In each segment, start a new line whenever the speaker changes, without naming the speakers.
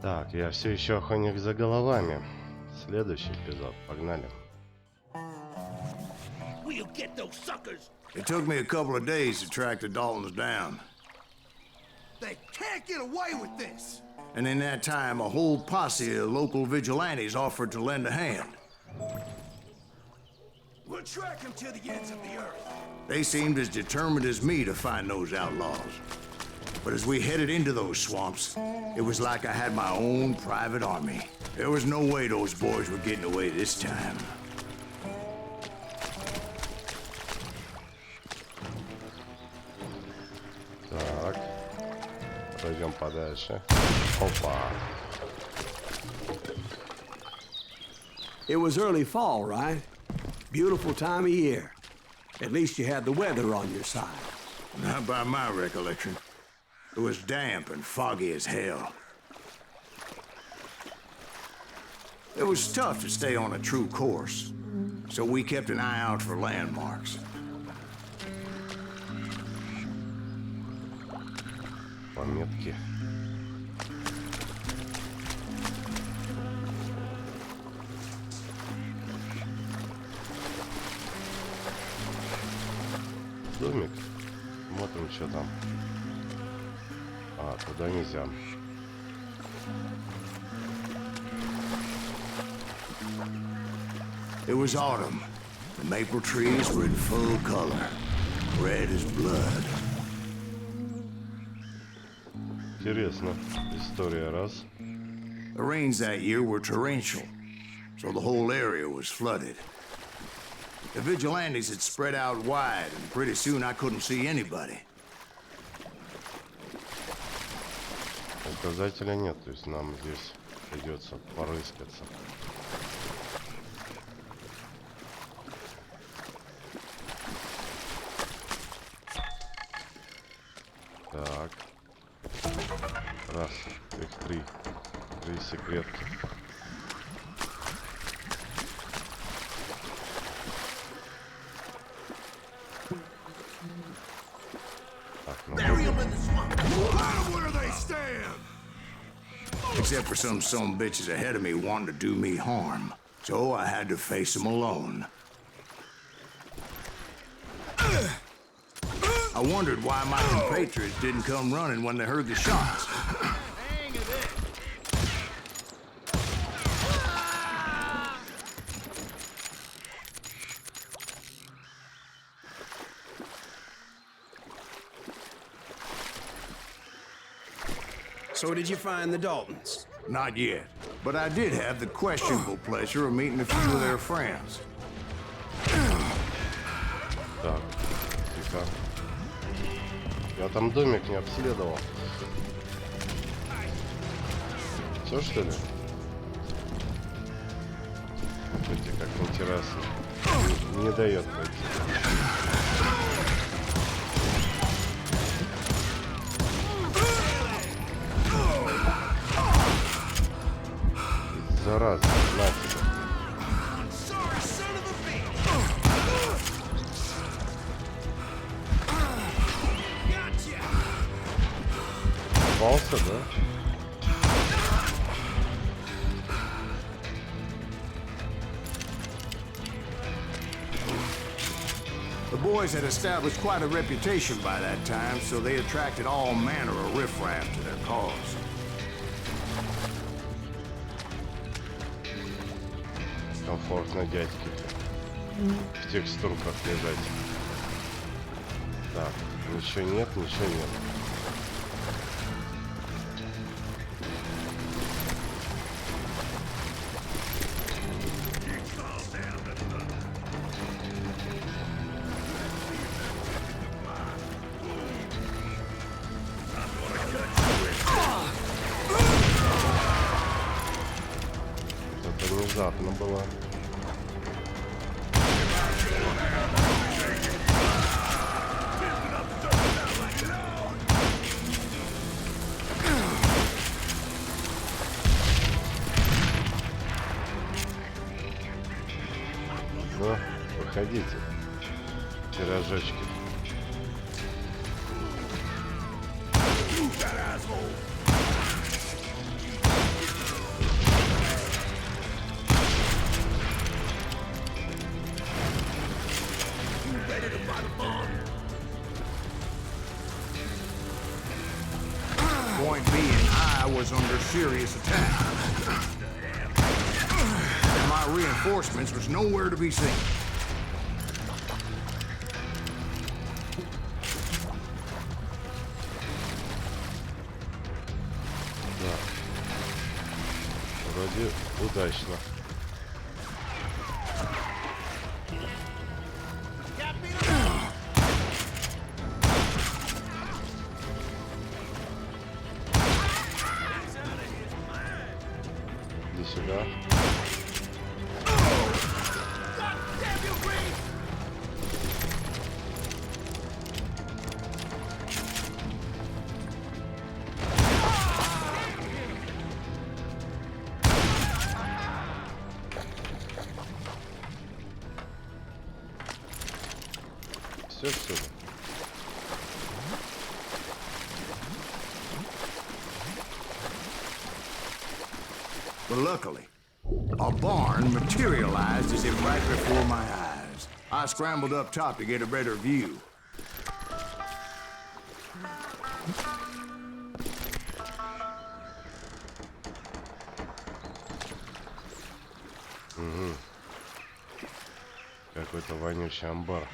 Так, я все еще охотник за головами. Следующий эпизод. Погнали.
It took me a couple of days to track the Daltons down.
They can't get away with this!
And in that time, a whole posse of local vigilantes offered to lend a hand.
We'll track them to the ends of the earth.
They seemed as determined as me to find those outlaws. But as we headed into those swamps, it was like I had my own private army. There was no way those boys were getting away this time.
Так. Пройдем подальше. Опа.
It was early fall, right? Beautiful time of year. At least you had the weather on your side.
Not by my recollection. It was damp and foggy as hell. It was tough to stay on a true course, so we kept an eye out for landmarks.
Пометки. Домик. Смотрим, что там. А, туда нельзя.
It was autumn. The maple trees were in full color, red as blood.
Интересно. История раз.
The rains that year were torrential, so the whole area was flooded. The vigilantes had spread out wide, and pretty soon I couldn't see anybody.
Указателя нет, то есть нам здесь придется порыскаться. Так. Раз, их три. Три секретки. Так, ну.
Except for some bitches ahead of me wanting to do me harm. So I had to face them alone. I wondered why my compatriots didn't come running when they heard the shots.
So did you find the Daltons?
Not yet, but I did have the questionable pleasure of meeting a few of their friends.
Так, тихо. Я там домик не обследовал. Все, что ли? Смотрите, как интересно. Не дает пойти. Зараза, нафиг. Попался, да?
The boys had established quite a reputation by that time, so they attracted all manner of riffraff to their cause.
Комфортно дядьки в текстурках лежать. Так, ничего нет, ничего нет. Это внезапно было. Ну, выходите, пирожочки.
point being I was under serious attack. And my reinforcements was nowhere to be seen.
Вроде удачно. Иди сюда. Все отсюда.
But luckily, a barn materialized as if right before my eyes. I scrambled up top to get a better view.
Какой-то вонючий амбар.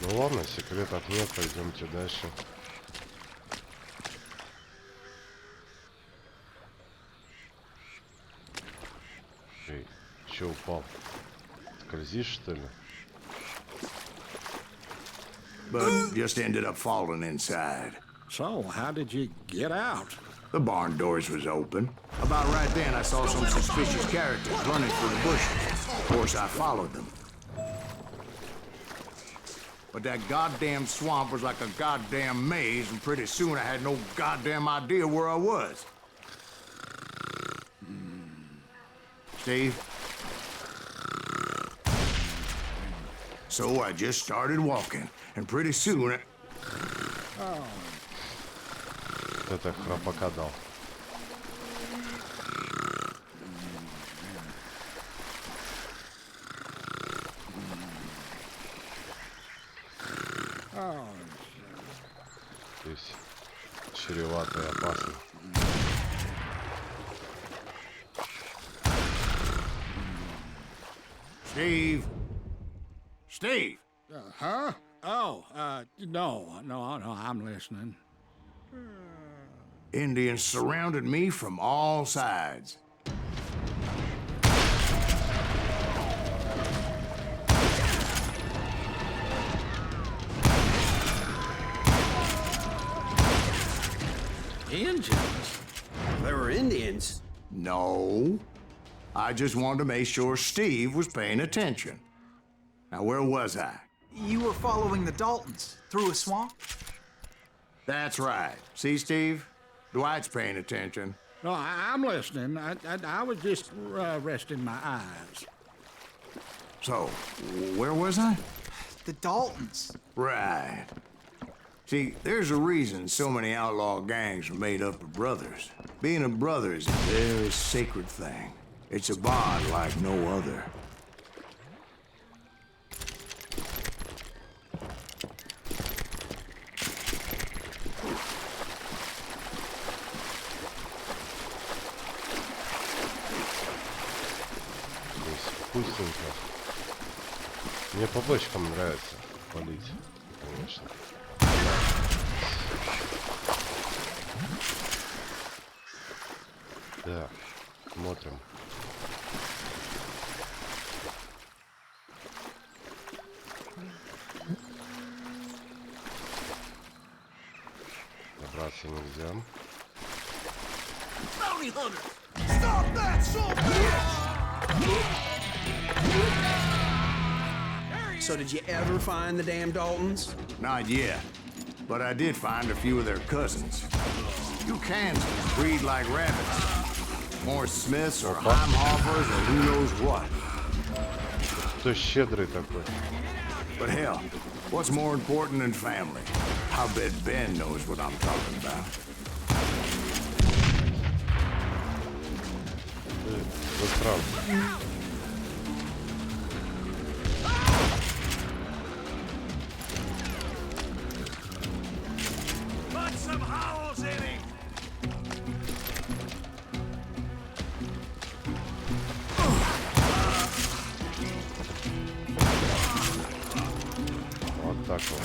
Ну ладно, секретов нет, пойдемте дальше. Эй, чё упал? Скользишь, что ли?
But just ended up falling inside.
So, how did you get out?
The barn doors was open. About right then, I saw some suspicious characters running through the bushes. Of course, I followed them. But that goddamn swamp was like a goddamn maze, and pretty soon I had no goddamn idea where I was. Steve? So I just started walking, and pretty soon I...
Это храпака дал. Здесь чревато и опасно.
Steve? Steve?
Huh? Oh, no, I'm listening.
Indians surrounded me from all sides.
Indians? There were Indians?
No. I just wanted to make sure Steve was paying attention. Now, where was I?
You were following the Daltons through a swamp?
That's right. See, Steve? Dwight's paying attention.
No, I'm listening. I was just resting my eyes.
So, where was I?
The Daltons.
Right. See, there's a reason so many outlaw gangs are made up of brothers. Being a brother is a very sacred thing. It's a bond like no other.
Здесь пустенько. Мне по бочкам нравится палить, конечно. Так, смотрим. Добраться нельзя.
Bounty hunter! Stop that, son of a bitch!
So did you ever find the damn Daltons?
Not yet, but I did find a few of their cousins. You Kansans breed like rabbits. More Smiths or Heimhoffers or who knows what.
Кто щедрый такой?
But hell, what's more important than family? I'll bet Ben knows what I'm talking about.
Засранцы.
Put some howls in him!
Вот так вот.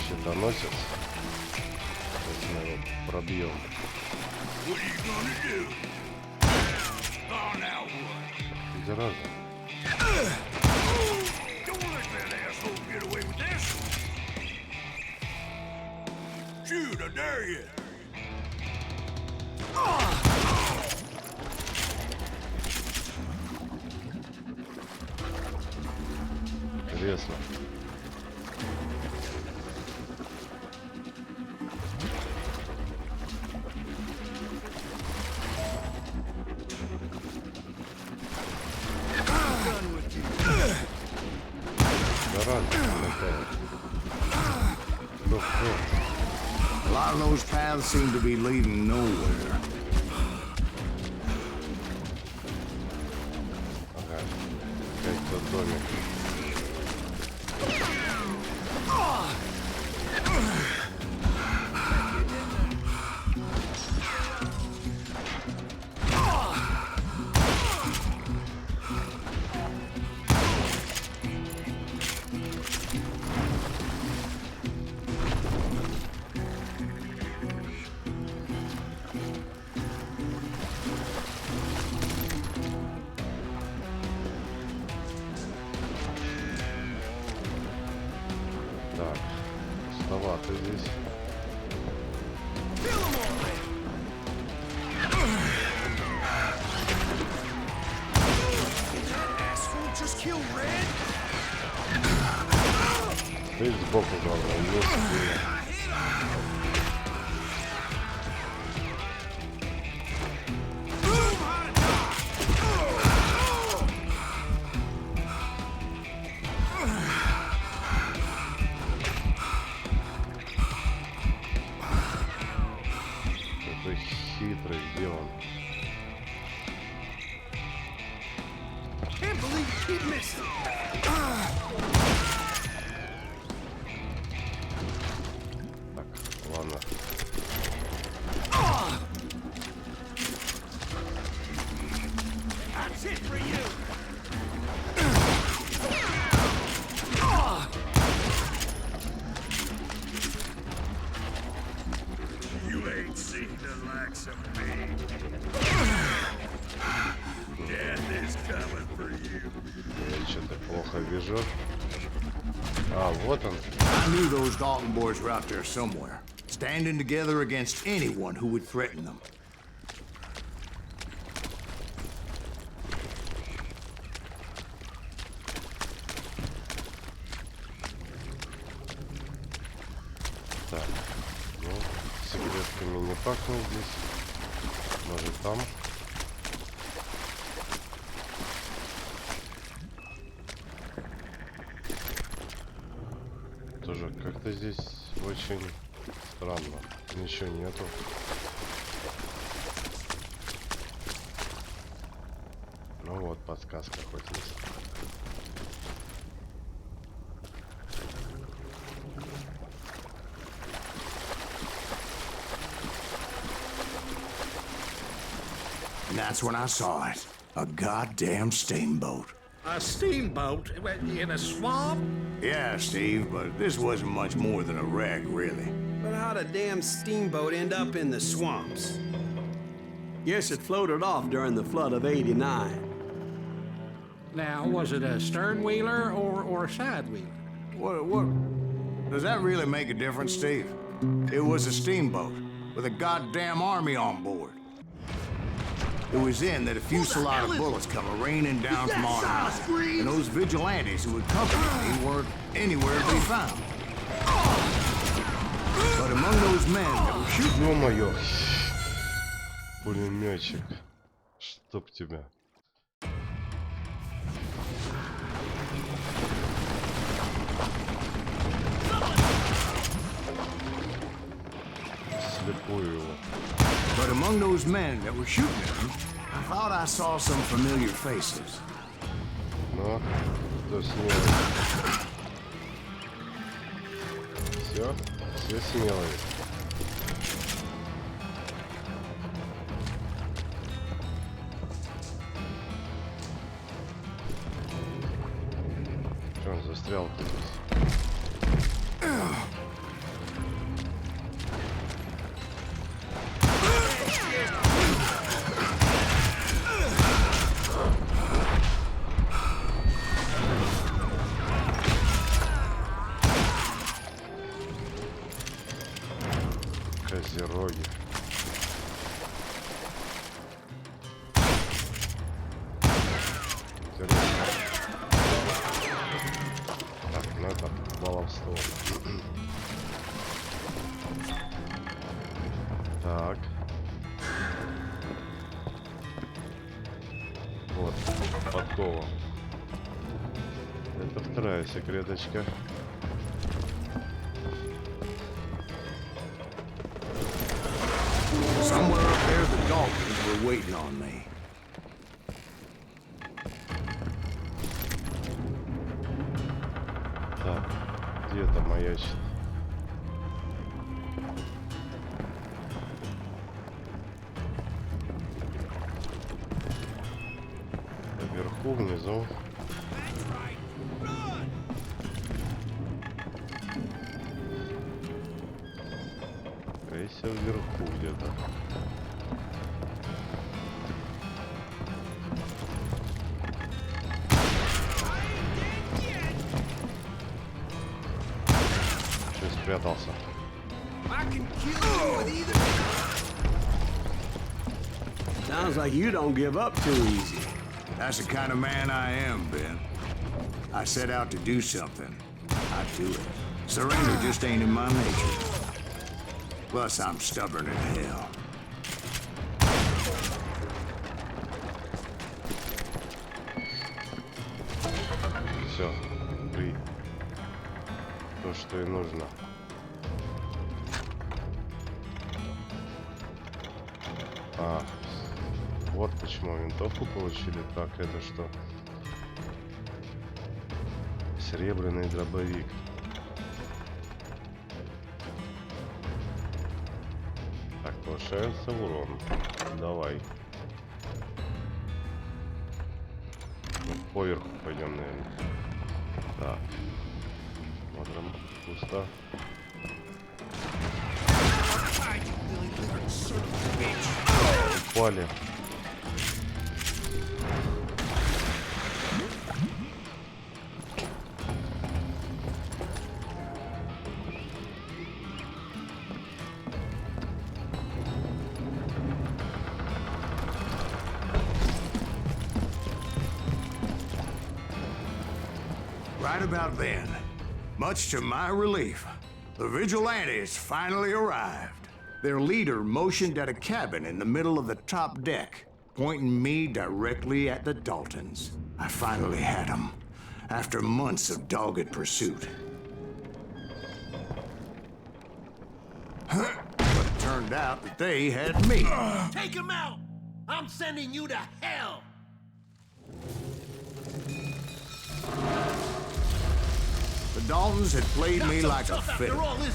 Щитоносец. Сейчас мы его пробьем.
What are you gonna do? Oh, now what?
Зараза.
Don't let that asshole get away with this! Shoot, I dare you!
Интересно. Зараза какая.
A lot of those paths seem to be leading nowhere.
Ага. Какой-то домик. Так, пустовато здесь.
Just kill Red?
Ты сбоку, главное, не спи. Какой хитрый, где он?
Can't believe you keep missing.
Так, ладно.
That's it for you.
You ain't seen the likes of me. Death is coming for you.
Я что-то плохо вижу. А, вот он.
I knew those Dalton boys were out there somewhere, standing together against anyone who would threaten them.
Так, ну, секретками не пахнет здесь. Может там. Тоже как-то здесь очень странно. Ничего нету. Ну вот, подсказка хоть есть.
And that's when I saw it. A goddamn steamboat.
A steamboat in a swamp?
Yeah, Steve, but this wasn't much more than a wreck, really.
But how'd a damn steamboat end up in the swamps? Guess it floated off during the flood of '89.
Now, was it a stern wheeler or a side wheeler?
What? Does that really make a difference, Steve? It was a steamboat with a goddamn army on board. It was in that a fusillade of bullets come raining down from on high, and those vigilantes who accompanied me weren't anywhere to be found. But among those men that were shooting...
Ё-моё! Пулеметчик. Чтоб тебя. Слепую его.
But among those men that were shooting at him, I thought I saw some familiar faces.
Но, кто смелый? Все смелые. Че он застрял-то здесь? Козероги. Интересно. Так, ну это баловство. Так. Вот, подкова. Это вторая секреточка.
Somewhere up there, the Daltons were waiting on me.
Так, где-то маячит. Вверху, внизу. Скорее вверху где-то. Че спрятался?
Sounds like you don't give up too easy.
That's the kind of man I am, Ben. I set out to do something. I do it. Surrender just ain't in my nature. Plus, I'm stubborn as hell.
Все, при. То, что и нужно. А, вот почему винтовку получили. Так, это что? Серебряный дробовик. Так, повышается урон. Давай. Ну, поверху пойдем, наверное. Так. Смотрим. Пусто. Упали.
Right about then, much to my relief, the vigilantes finally arrived. Their leader motioned at a cabin in the middle of the top deck, pointing me directly at the Daltons. I finally had them, after months of dogged pursuit. But it turned out that they had me.
Take him out! I'm sending you to hell!
The Daltons had played
Not
me
so
like a
tough after
fiddle.
all, is it?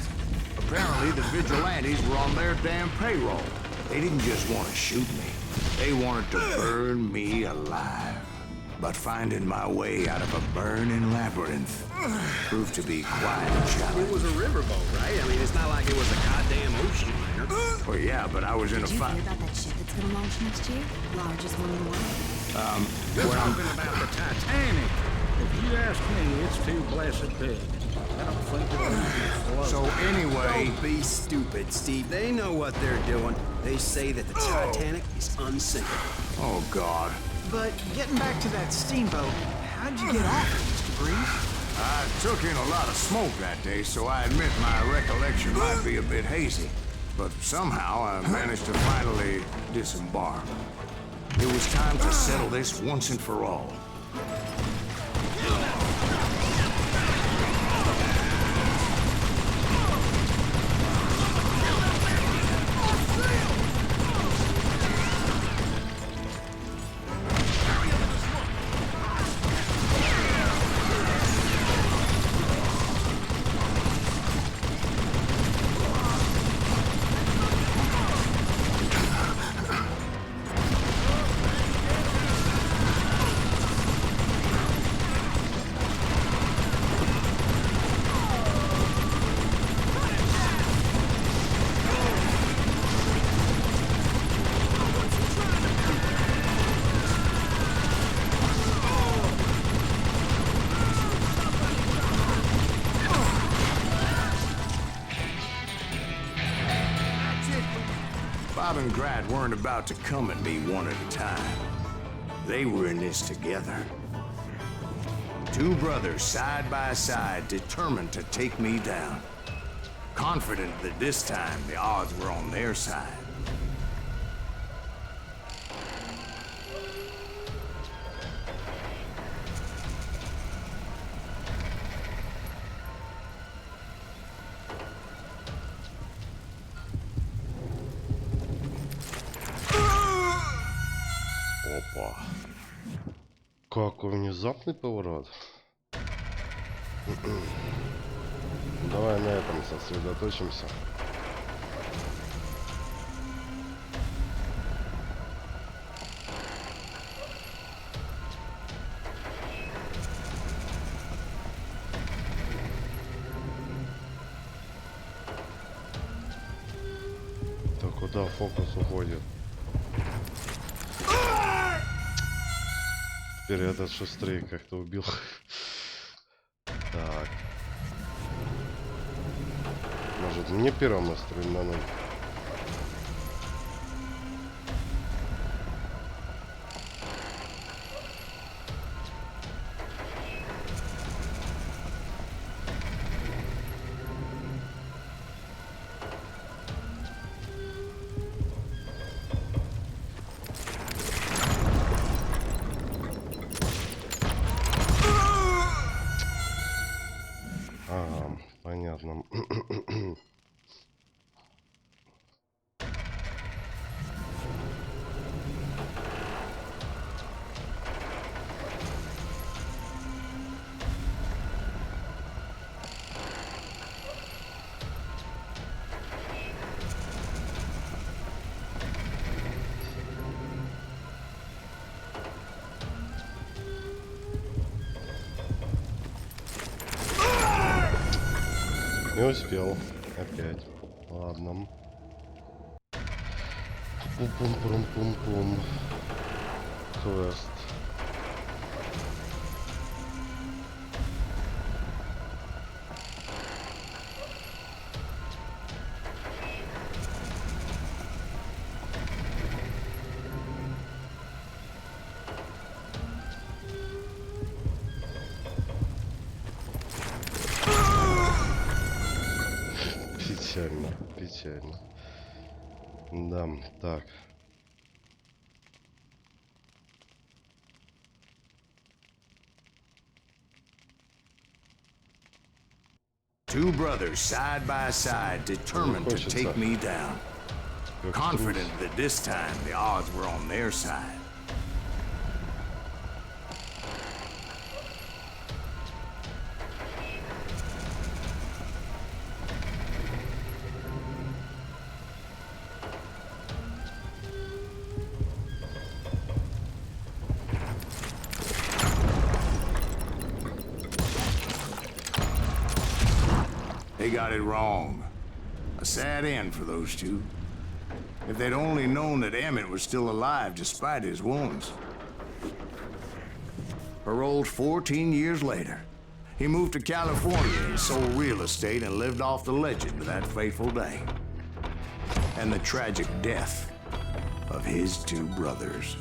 Apparently, the vigilantes were on their damn payroll. They didn't just want to shoot me. They wanted to burn me alive. But finding my way out of a burning labyrinth proved to be quite a challenge.
It was a riverboat, right? I mean, it's not like it was a goddamn ocean liner.
Well, yeah, but I was in a
Did you
fight.
hear about that ship that's gonna launch next year? Largest one in the world.
You're talking about the Titanic. If you ask me, it's too blessed big. I don't think it'll even float.
So anyway,
Don't be stupid, Steve. They know what they're doing. They say that the Titanic is unsinkable.
oh God.
But getting back to that steamboat, how'd you get off it, Mr. Breeze?
I took in a lot of smoke that day, so I admit my recollection might be a bit hazy. But somehow I managed to finally disembark. It was time to settle this once and for all. Bob and Grad weren't about to come at me one at a time. They were in this together. Two brothers side by side, determined to take me down. Confident that this time the odds were on their side.
Опа. Какой внезапный поворот. Давай на этом сосредоточимся. Так, куда фокус уходит? Теперь этот шустрее как-то убил. Так. Может, мне первым стрельнуть? Понятно. Не успел. Опять. Ладно. Пум-пум-пум-пум-пум. Квест. Печально, печально. Да, так.
Two brothers side by side, determined to take me down. Confident that this time the odds were on their side. They got it wrong. A sad end for those two. If they'd only known that Emmett was still alive despite his wounds, Paroled 14 years later. He moved to California and sold real estate and lived off the legend of that fateful day. And the tragic death of his two brothers.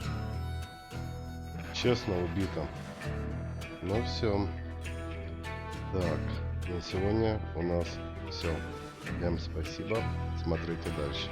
Честно, убито. Ну все. Так, на сегодня у нас все. Всем спасибо. Смотрите дальше.